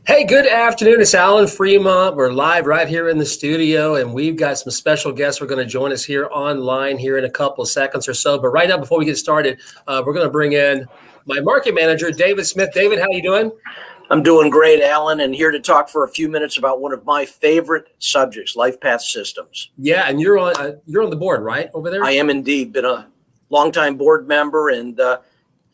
Hey, good afternoon. It's Alan Fremont. We're live right here in the studio, and we've got some special guests who are going to join us here online here in a couple of seconds or so. But right now, before we get started, we're going to bring in my market manager, David Smith. David, how you doing? I'm doing great, Alan, and here to talk for a few minutes about one of my favorite subjects, Lifepath Systems. Yeah, and you're on the board, right, over there? I am indeed. Been a longtime board member and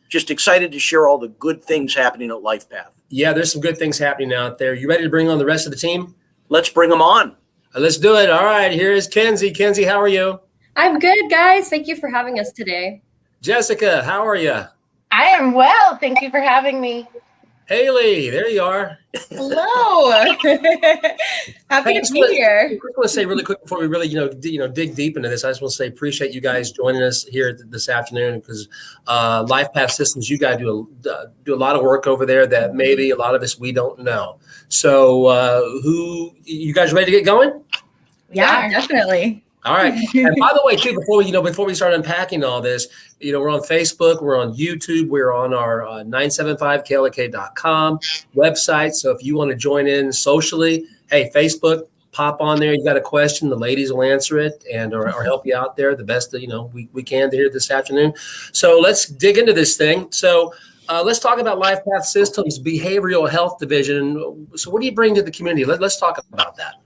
just excited to share all the good things happening at Lifepath. Yeah, there's some good things happening out there. You ready to bring on the rest of the team? Let's bring them on. Let's do it. All right, here is Kenzie. Kenzie, how are you? I'm good, guys. Thank you for having us today. Jessica, how are you? I am well. Thank you for having me. Haley, there you are. Hello. Happy to be here. I just want to say really quick before we really, dig deep into this. I just want to say appreciate you guys joining us here this afternoon because Lifepath Systems, you guys do a lot of work over there that maybe a lot of us we don't know. So, you guys ready to get going? Yeah, definitely. All right. And by the way, too, before we start unpacking all this, we're on Facebook, we're on YouTube, we're on our 975klk.com website. So if you want to join in socially, hey, Facebook, pop on there. You got a question, the ladies will answer it and or help you out there the best that we can here this afternoon. So let's dig into this thing. So let's talk about Lifepath Systems Behavioral Health Division. So what do you bring to the community? Let's talk about that.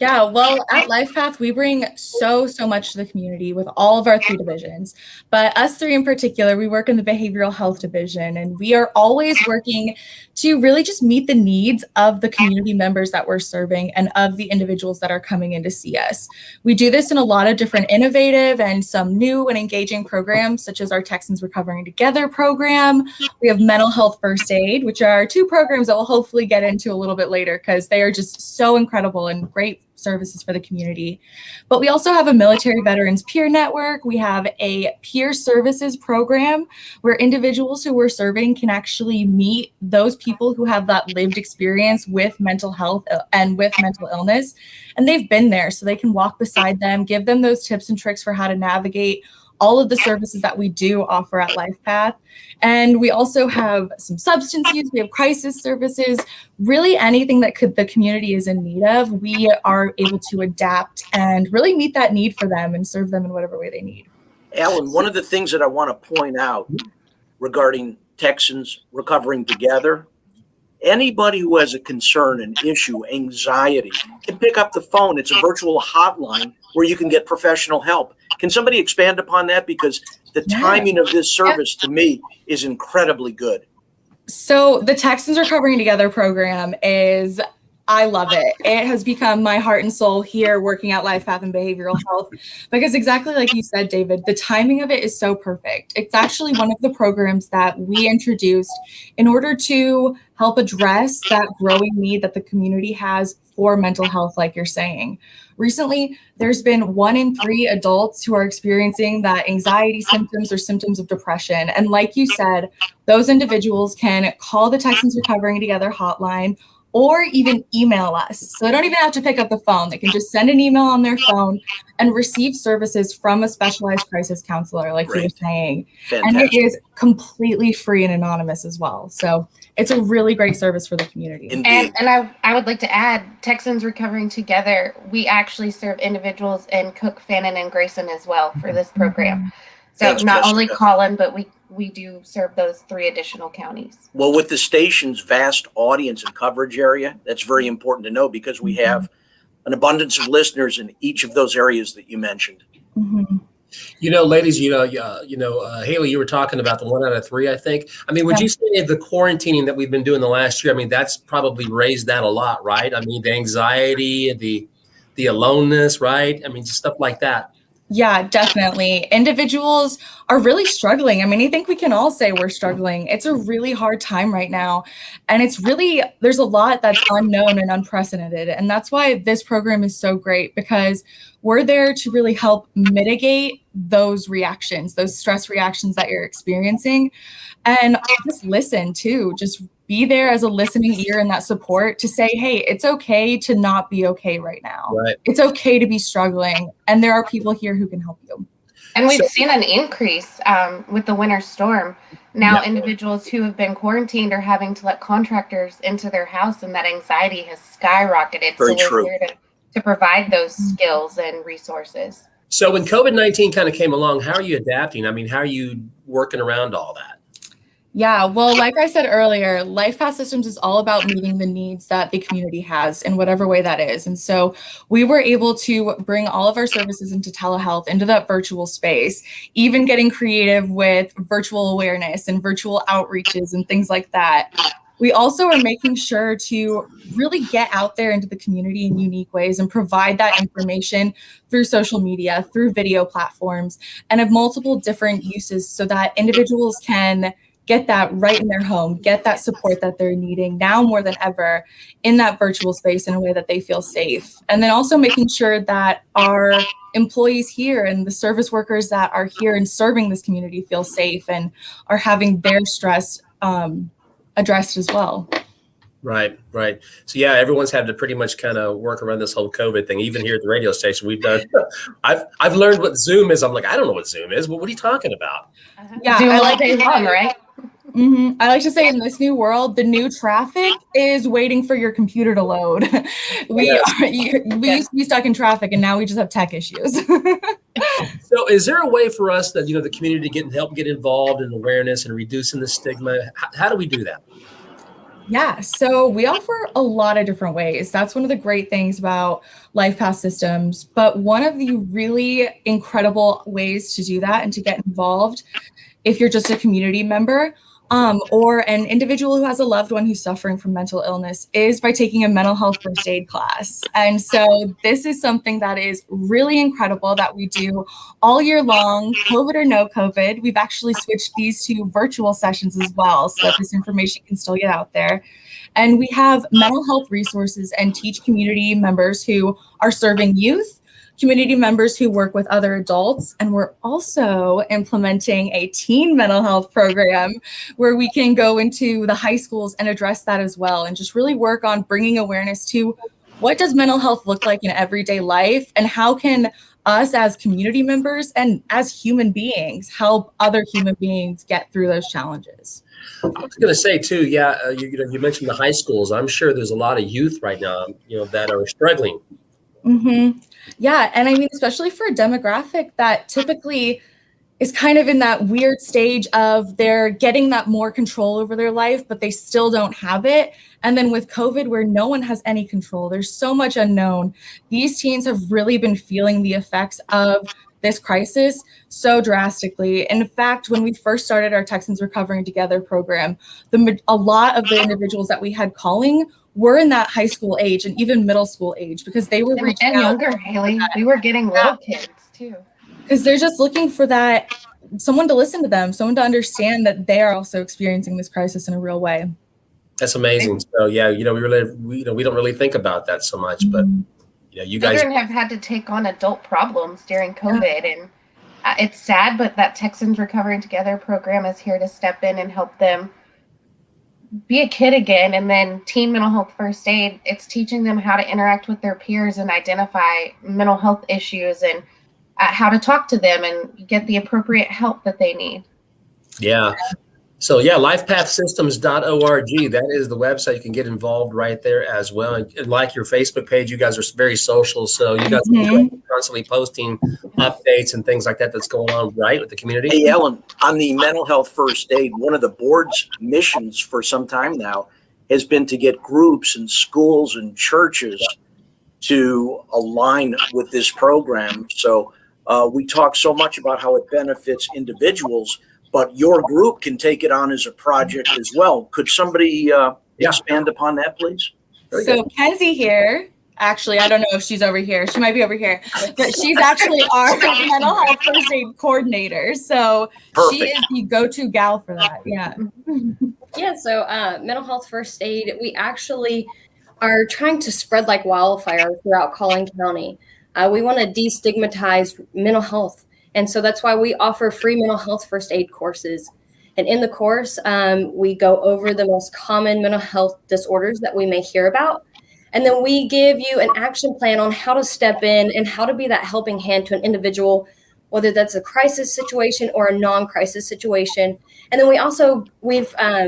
Yeah, well, at Lifepath, we bring so much to the community with all of our three divisions. But us three in particular, we work in the behavioral health division, and we are always working to really just meet the needs of the community members that we're serving and of the individuals that are coming in to see us. We do this in a lot of different innovative and some new and engaging programs, such as our Texans Recovering Together program. We have mental health first aid, which are two programs that we'll hopefully get into a little bit later because they are just so incredible and great services for the community. But we also have a military veterans peer network. We have a peer services program where individuals who we're serving can actually meet those people who have that lived experience with mental health and with mental illness. And they've been there, so they can walk beside them, give them those tips and tricks for how to navigate all of the services that we do offer at Lifepath. And we also have some substance use, we have crisis services, really anything that the community is in need of, we are able to adapt and really meet that need for them and serve them in whatever way they need. Alan, one of the things that I want to point out regarding Texans Recovering Together, anybody who has a concern, an issue, anxiety, can pick up the phone. It's a virtual hotline where you can get professional help. Can somebody expand upon that? Because the timing of this service to me is incredibly good. So the Texans Recovering Together program I love it. It has become my heart and soul here working at Lifepath and Behavioral Health because exactly like you said, David, the timing of it is so perfect. It's actually one of the programs that we introduced in order to help address that growing need that the community has for mental health, like you're saying. Recently, there's been 1 in 3 adults who are experiencing that anxiety symptoms or symptoms of depression. And like you said, those individuals can call the Texans Recovering Together hotline or even email us. So they don't even have to pick up the phone. They can just send an email on their phone and receive services from a specialized crisis counselor, like you were saying. Fantastic. And it is completely free and anonymous as well. So it's a really great service for the community. And I would like to add, Texans Recovering Together, we actually serve individuals in Cook, Fannin, and Grayson as well for this program. So Thanks, not Jessica. only Collin, but we do serve those 3 additional counties. Well, with the station's vast audience and coverage area, that's very important to know because we have an abundance of listeners in each of those areas that you mentioned. Mm-hmm. Ladies, Haley, you were talking about the 1 out of 3, I think. I mean, would you say the quarantining that we've been doing the last year, I mean, that's probably raised that a lot, right? I mean, the anxiety, the aloneness, right? I mean, just stuff like that. Yeah, definitely. Individuals are really struggling. I mean, I think we can all say we're struggling. It's a really hard time right now. And there's a lot that's unknown and unprecedented. And that's why this program is so great because we're there to really help mitigate those reactions, those stress reactions that you're experiencing. And just listen too, just be there as a listening ear and that support to say, hey, it's okay to not be okay right now. Right. It's okay to be struggling. And there are people here who can help you. And we've So- seen an increase with the winter storm. Now, Yeah. individuals who have been quarantined are having to let contractors into their house, and that anxiety has skyrocketed. Very so we're true. here to provide those skills and resources. So when COVID-19 kind of came along, how are you adapting? I mean, how are you working around all that? Yeah, well, like I said earlier, Lifepath Systems is all about meeting the needs that the community has in whatever way that is. And so we were able to bring all of our services into telehealth, into that virtual space, even getting creative with virtual awareness and virtual outreaches and things like that. We also are making sure to really get out there into the community in unique ways and provide that information through social media, through video platforms, and have multiple different uses so that individuals can get that right in their home, get that support that they're needing now more than ever in that virtual space in a way that they feel safe. And then also making sure that our employees here and the service workers that are here and serving this community feel safe and are having their stress addressed as well. Right. So yeah, everyone's had to pretty much kind of work around this whole COVID thing. Even here at the radio station, we've done. I've learned what Zoom is. I'm like, I don't know what Zoom is. Well, what are you talking about? Yeah, Zoom I all like day long, right? I like to say in this new world, the new traffic is waiting for your computer to load. We used to be stuck in traffic, and now we just have tech issues. So is there a way for us that, the community to help get involved in awareness and reducing the stigma? How do we do that? Yeah, so we offer a lot of different ways. That's one of the great things about Lifepath Systems. But one of the really incredible ways to do that and to get involved, if you're just a community member or an individual who has a loved one who's suffering from mental illness, is by taking a mental health first aid class. And so this is something that is really incredible that we do all year long, COVID or no COVID. We've actually switched these to virtual sessions as well, so that this information can still get out there. And we have mental health resources and teach community members who are serving youth, community members who work with other adults. And we're also implementing a teen mental health program where we can go into the high schools and address that as well, and just really work on bringing awareness to what does mental health look like in everyday life, and how can us as community members and as human beings help other human beings get through those challenges. I was going to say too, you mentioned the high schools. I'm sure there's a lot of youth right now, that are struggling. Mm-hmm. Yeah, and I mean, especially for a demographic that typically is kind of in that weird stage of they're getting that more control over their life, but they still don't have it. And then with COVID, where no one has any control, there's so much unknown. These teens have really been feeling the effects of this crisis so drastically. In fact, when we first started our Texans Recovering Together program, a lot of the individuals that we had calling were in that high school age and even middle school age, because they were reaching out. Younger, Haley. We were getting little kids too. Because they're just looking for that someone to listen to them, someone to understand that they are also experiencing this crisis in a real way. That's amazing. So yeah, we don't really think about that so much, but you guys Children have had to take on adult problems during COVID, and it's sad, but that Texans Recovering Together program is here to step in and help them be a kid again. And then teen mental health first aid, it's teaching them how to interact with their peers and identify mental health issues and how to talk to them and get the appropriate help that they need. Yeah. So yeah, lifepathsystems.org. That is the website. You can get involved right there as well. And like your Facebook page, you guys are very social. So you guys are constantly posting updates and things like that that's going on right with the community. Hey, Ellen, on the mental health first aid, one of the board's missions for some time now has been to get groups and schools and churches to align with this program. So we talk so much about how it benefits individuals, but your group can take it on as a project as well. Could somebody expand upon that, please? So Kenzie here, actually, I don't know if she's over here. She might be over here, but she's actually our mental health first aid coordinator. So Perfect. She is the go-to gal for that. Yeah. Yeah, so mental health first aid, we actually are trying to spread like wildfire throughout Collin County. We want to destigmatize mental health. And so that's why we offer free mental health first aid courses. And in the course, we go over the most common mental health disorders that we may hear about. And then we give you an action plan on how to step in and how to be that helping hand to an individual whether that's a crisis situation or a non-crisis situation. And then we've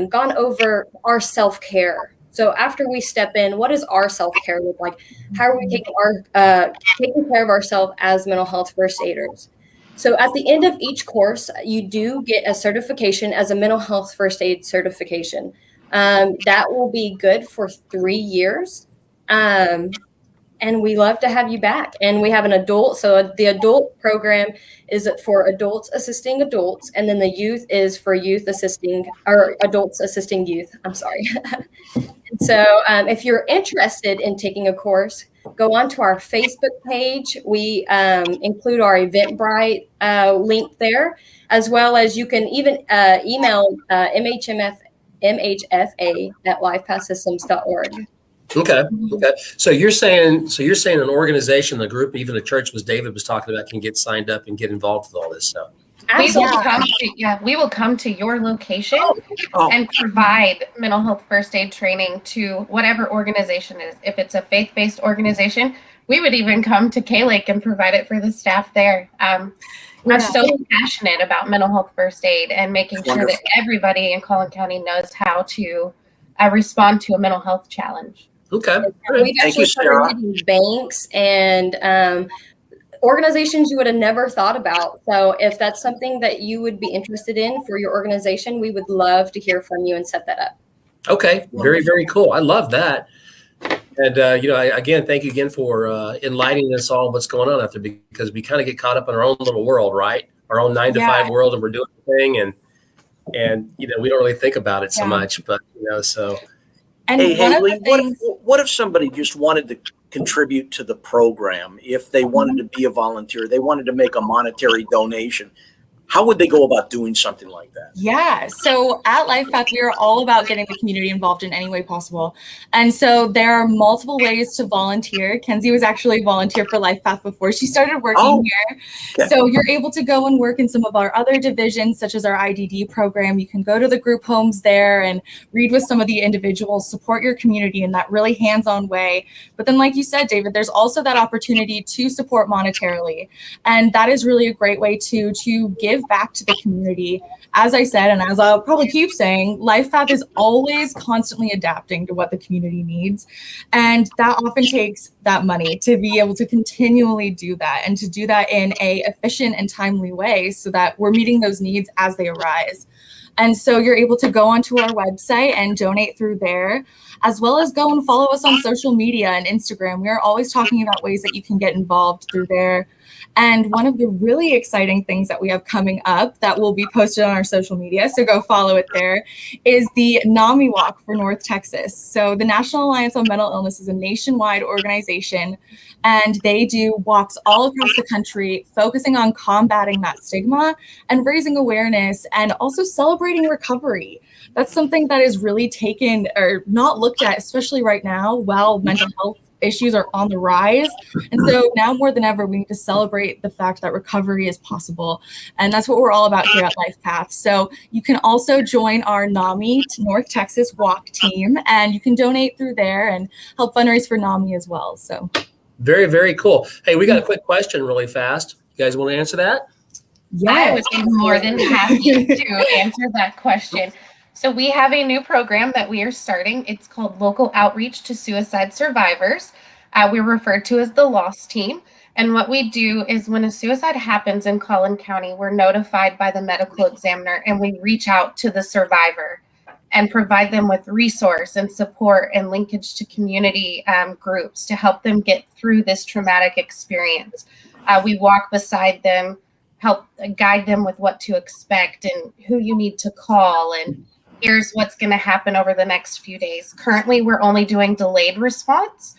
gone over our self-care. So after we step in, what does our self-care look like? How are we taking care of ourselves as mental health first aiders? So at the end of each course, you do get a certification as a mental health first aid certification. That will be good for 3 years. And we love to have you back. And we have an adult. So the adult program is for adults assisting adults. And then the youth is for adults assisting youth. I'm sorry. So if you're interested in taking a course, go onto our Facebook page. We include our Eventbrite link there, as well as you can even email mhfa@lifepathsystems.org. Okay. So you're saying an organization, a group, even a church, as David was talking about, can get signed up and get involved with all this stuff. We will come to your location and provide mental health first aid training to whatever organization it is. If it's a faith-based organization, we would even come to K-Lake and provide it for the staff there. We're so passionate about mental health first aid and making sure that everybody in Collin County knows how to respond to a mental health challenge. Okay. We've actually started hitting banks and organizations you would have never thought about. So if that's something that you would be interested in for your organization, we would love to hear from you and set that up. Okay. Very, very cool. I love that. And, again, thank you again for enlightening us all what's going on out there, because we kind of get caught up in our own little world, right? Our own 9 to 5 world, and we're doing the thing. And we don't really think about it so much, but, so. And hey, Haley, what if somebody just wanted to contribute to the program? If they wanted to be a volunteer, they wanted to make a monetary donation, how would they go about doing something like that? Yeah. So at Lifepath, we are all about getting the community involved in any way possible. And so there are multiple ways to volunteer. Kenzie was actually a volunteer for Lifepath before she started working here. Okay. So you're able to go and work in some of our other divisions, such as our IDD program. You can go to the group homes there and read with some of the individuals, support your community in that really hands-on way. But then, like you said, David, there's also that opportunity to support monetarily. And that is really a great way to give back to the community. As I said, and as I'll probably keep saying, Lifepath is always constantly adapting to what the community needs. And that often takes that money to be able to continually do that, and to do that in a efficient and timely way so that we're meeting those needs as they arise. And so you're able to go onto our website and donate through there, as well as go and follow us on social media and Instagram. We are always talking about ways that you can get involved through there. And one of the really exciting things that we have coming up that will be posted on our social media, so go follow it there, is the NAMI Walk for North Texas. So the National Alliance on Mental Illness is a nationwide organization, and they do walks all across the country, focusing on combating that stigma and raising awareness, and also celebrating recovery. That's something that is really taken or not looked at, especially right now, while mental health issues are on the rise. And so now more than ever, we need to celebrate the fact that recovery is possible. And that's what we're all about here at Lifepath. So you can also join our NAMI North Texas Walk team, and you can donate through there and help fundraise for NAMI as well. So very, very cool. Hey, we got a quick question really fast. You guys want to answer that? Yeah, I would be more than happy to answer that question. So we have a new program that we are starting. It's called Local Outreach to Suicide Survivors. We're referred to as the LOSS team. And what we do is when a suicide happens in Collin County, we're notified by the medical examiner, and we reach out to the survivor and provide them with resource and support and linkage to community groups to help them get through this traumatic experience. We walk beside them, help guide them with what to expect and who you need to call, and here's what's going to happen over the next few days. Currently, we're only doing delayed response.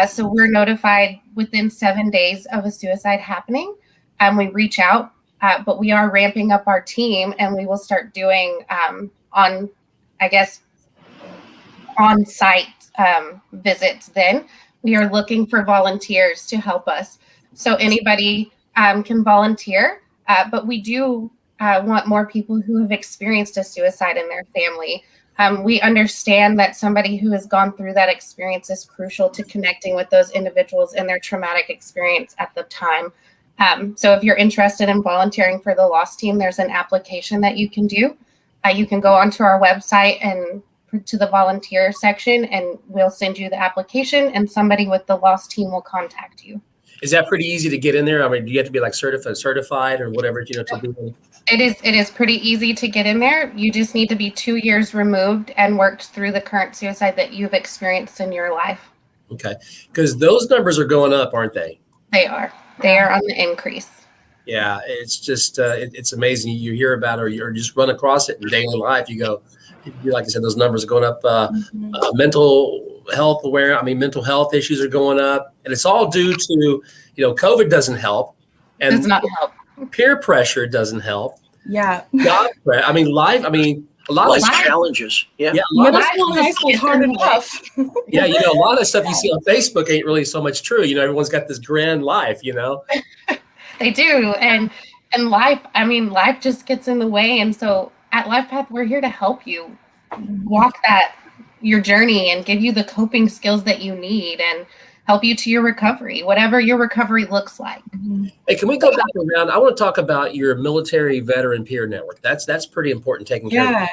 So we're notified within 7 days of a suicide happening, and we reach out, but we are ramping up our team, and we will start doing on-site visits then. We are looking for volunteers to help us. So anybody can volunteer, but we do want more people who have experienced a suicide in their family. We understand that somebody who has gone through that experience is crucial to connecting with those individuals in their traumatic experience at the time. So if you're interested in volunteering for the loss team, there's an application that you can do. You can go onto our website and to the volunteer section, and we'll send you the application, and somebody with the loss team will contact you. Is that pretty easy to get in there? I mean, do you have to be like certified or whatever, to be? It is pretty easy to get in there. You just need to be 2 years removed and worked through the current suicide that you've experienced in your life. Okay. Because those numbers are going up, aren't they? They are. They are on the increase. Yeah. It's just, it's amazing. You hear about it or just run across it in daily life. You go, like I said, those numbers are going up. Mental health issues are going up. And it's all due to, COVID doesn't help. And Does not help. Peer pressure doesn't help. Yeah. A lot Life of challenges. Yeah. Middle school and high school is hard enough. Yeah, a lot of stuff you see on Facebook ain't really so much true. Everyone's got this grand life, They do. And life just gets in the way. And so at Lifepath, we're here to help you walk your journey and give you the coping skills that you need and help you to your recovery, whatever your recovery looks like. Hey, can we go back around? I want to talk about your military veteran peer network. That's pretty important, taking care of.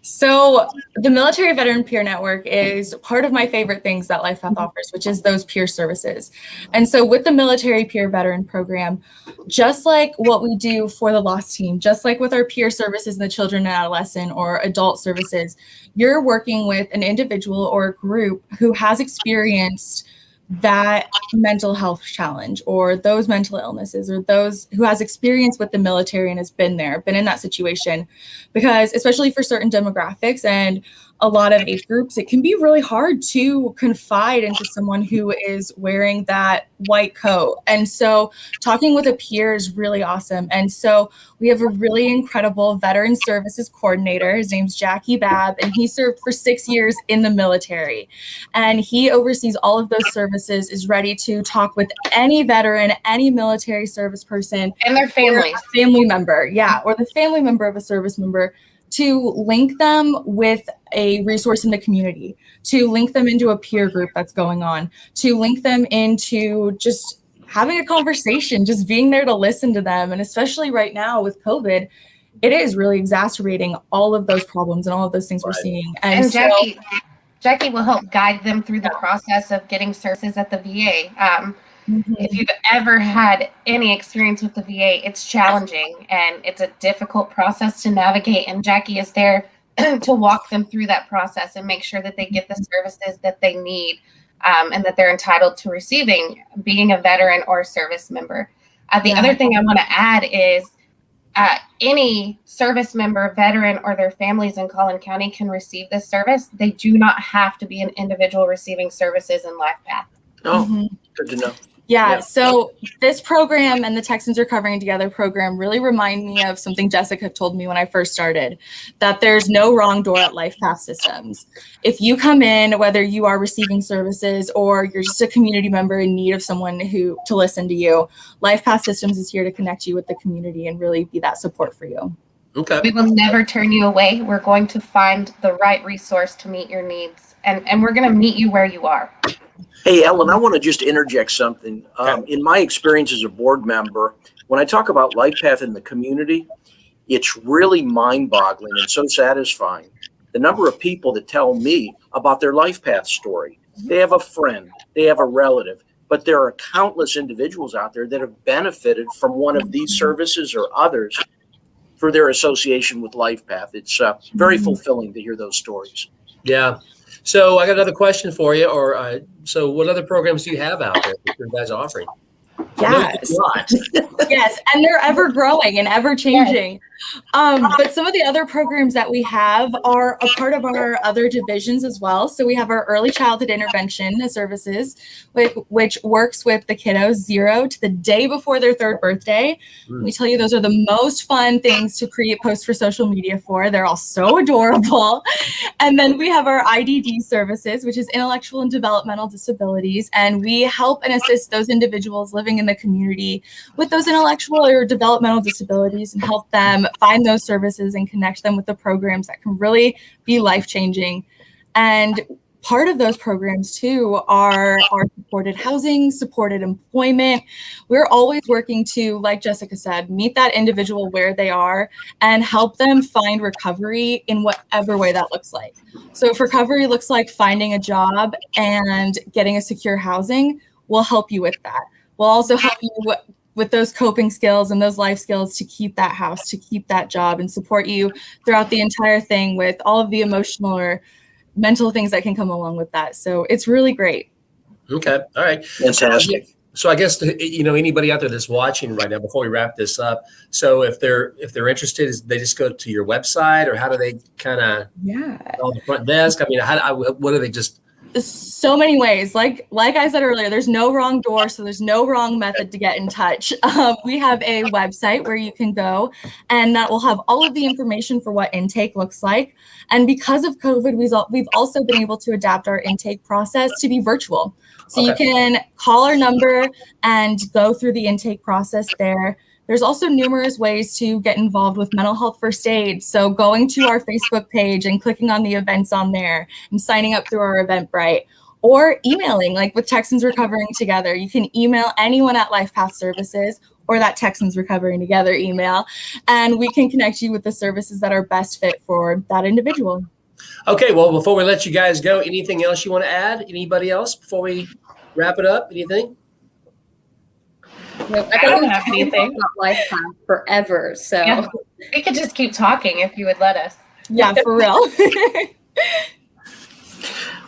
So the Military Veteran Peer Network is part of my favorite things that Lifepath offers, which is those peer services. And so with the Military Peer Veteran Program, just like what we do for the loss team, just like with our peer services in the children and adolescent or adult services, you're working with an individual or a group who has experienced that mental health challenge or those mental illnesses or those who has experience with the military and has been in that situation, because especially for certain demographics and a lot of age groups, it can be really hard to confide into someone who is wearing that white coat. And so talking with a peer is really awesome. And so we have a really incredible veteran services coordinator. His name's Jackie Babb, and he served for 6 years in the military. And he oversees all of those services, is ready to talk with any veteran, any military service person. And their families. Or family member, or the family member of a service member, to link them with a resource in the community, to link them into a peer group that's going on, to link them into just having a conversation, just being there to listen to them. And especially right now with COVID, it is really exacerbating all of those problems and all of those things we're seeing. And Jackie will help guide them through the process of getting services at the VA. If you've ever had any experience with the VA, it's challenging and it's a difficult process to navigate. And Jackie is there to walk them through that process and make sure that they get the services that they need and that they're entitled to receiving, being a veteran or a service member. The other thing I want to add is any service member, veteran, or their families in Collin County can receive this service. They do not have to be an individual receiving services in Lifepath. Oh, good to know. Yeah, so this program and the Texans Recovering Together program really remind me of something Jessica told me when I first started, that there's no wrong door at Lifepath Systems. If you come in, whether you are receiving services or you're just a community member in need of someone to listen to you, Lifepath Systems is here to connect you with the community and really be that support for you. Okay. We will never turn you away. We're going to find the right resource to meet your needs, and we're going to meet you where you are. Hey, Ellen, I want to just interject something. In my experience as a board member, when I talk about Lifepath in the community, it's really mind-boggling and so satisfying. The number of people that tell me about their Lifepath story. They have a friend, they have a relative, but there are countless individuals out there that have benefited from one of these services or others for their association with Lifepath. It's very fulfilling to hear those stories. Yeah. So I got another question for you. So what other programs do you have out there that you guys are offering? Yes. Yes, and they're ever growing and ever changing. But some of the other programs that we have are a part of our other divisions as well. So we have our early childhood intervention services, which works with the kiddos 0 to the day before their 3rd birthday. We tell you those are the most fun things to create posts for social media for. They're all so adorable. And then we have our IDD services, which is intellectual and developmental disabilities. And we help and assist those individuals living in the community with those intellectual or developmental disabilities and help them find those services and connect them with the programs that can really be life-changing. And part of those programs too are supported housing, supported employment. We're always working to, like Jessica said, meet that individual where they are and help them find recovery in whatever way that looks like. So if recovery looks like finding a job and getting a secure housing, we'll help you with that. We'll also help you with those coping skills and those life skills to keep that house, to keep that job, and support you throughout the entire thing with all of the emotional or mental things that can come along with that. So it's really great. Okay. All right. Fantastic. So I guess, anybody out there that's watching right now, before we wrap this up, so if they're interested, they just go to your website, or how do they kind of on the front desk? I mean, what do they just? So many ways. Like I said earlier, there's no wrong door, so there's no wrong method to get in touch. We have a website where you can go, and that will have all of the information for what intake looks like. And because of COVID, we've also been able to adapt our intake process to be virtual. So you can call our number and go through the intake process there. There's also numerous ways to get involved with mental health first aid. So going to our Facebook page and clicking on the events on there and signing up through our Eventbrite, or emailing, like with Texans Recovering Together. You can email anyone at Lifepath Services or that Texans Recovering Together email, and we can connect you with the services that are best fit for that individual. Okay, well, before we let you guys go, anything else you want to add? Anybody else before we wrap it up? Anything? Nope, I don't have anything. Lifepath forever. So Yeah. We could just keep talking if you would let us. Yeah, for real.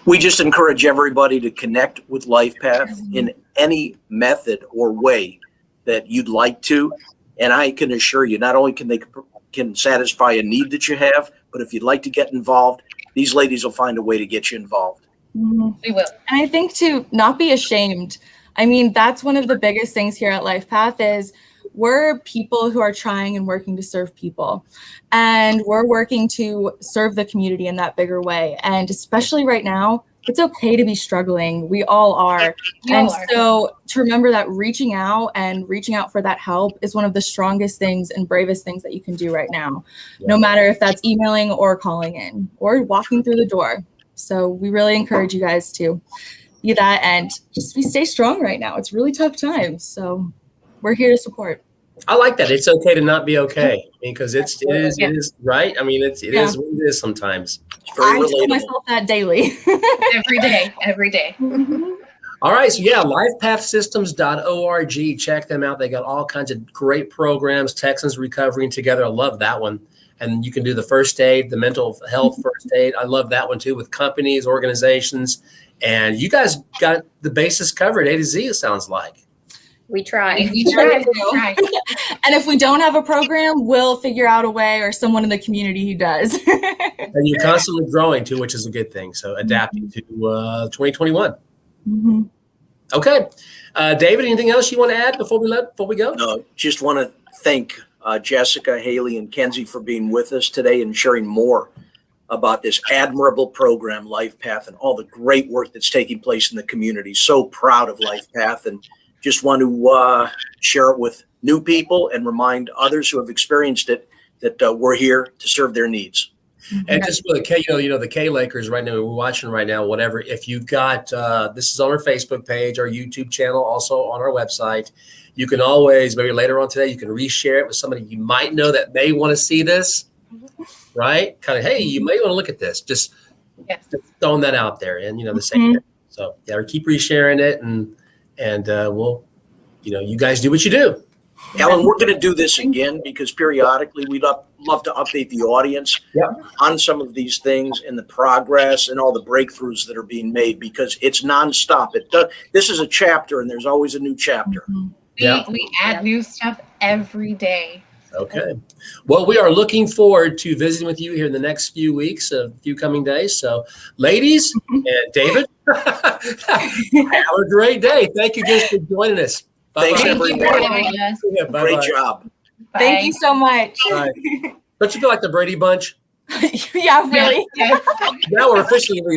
We just encourage everybody to connect with Lifepath in any method or way that you'd like to. And I can assure you, not only can satisfy a need that you have, but if you'd like to get involved, these ladies will find a way to get you involved. We will. And I think to not be ashamed. I mean, that's one of the biggest things here at Lifepath is we're people who are trying and working to serve people. And we're working to serve the community in that bigger way. And especially right now, it's okay to be struggling. We all are. So to remember that reaching out for that help is one of the strongest things and bravest things that you can do right now, no matter if that's emailing or calling in or walking through the door. So we really encourage you guys to be that, and just stay strong right now. It's really tough times. So we're here to support. I like that. It's okay to not be okay. I mean, because it is right. I mean, it is what it is sometimes. It's very I tell relatable. myself that daily. Every day. All right. So lifepathsystems.org. Check them out. They got all kinds of great programs. Texans Recovering Together. I love that one. And you can do the first aid, the mental health first aid. I love that one too, with companies, organizations. And you guys got the basis covered, A to Z, it sounds like. we try. We try. And if we don't have a program, we'll figure out a way, or someone in the community who does. And you're constantly growing too, which is a good thing. So adapting to 2021. Mm-hmm. Okay. David, anything else you want to add before we go? No, just want to thank Jessica, Haley, and Kenzie for being with us today and sharing more about this admirable program, Lifepath, and all the great work that's taking place in the community. So proud of Lifepath, and just want to share it with new people and remind others who have experienced it that we're here to serve their needs. And just for the K, the K Lakers right now, we're watching right now, whatever. If you got, this is on our Facebook page, our YouTube channel, also on our website. You can always, maybe later on today, you can reshare it with somebody you might know that may want to see this, right? Kind of, hey, you may want to look at this. Just throwing that out there, and the same thing. So keep resharing it, and we'll, you guys do what you do. Ellen, we're going to do this again because periodically we'd love to update the audience on some of these things and the progress and all the breakthroughs that are being made, because it's nonstop. This is a chapter, and there's always a new chapter. We add new stuff every day. Okay. Well, we are looking forward to visiting with you here in the next few weeks, a few coming days. So, ladies and David, have a great day. Thank you guys for joining us. Thanks, Thank you for everyone. having us. Great job. Bye. Thank you so much. Right. Don't you feel like the Brady Bunch? Yeah, really. Yes. Now we're officially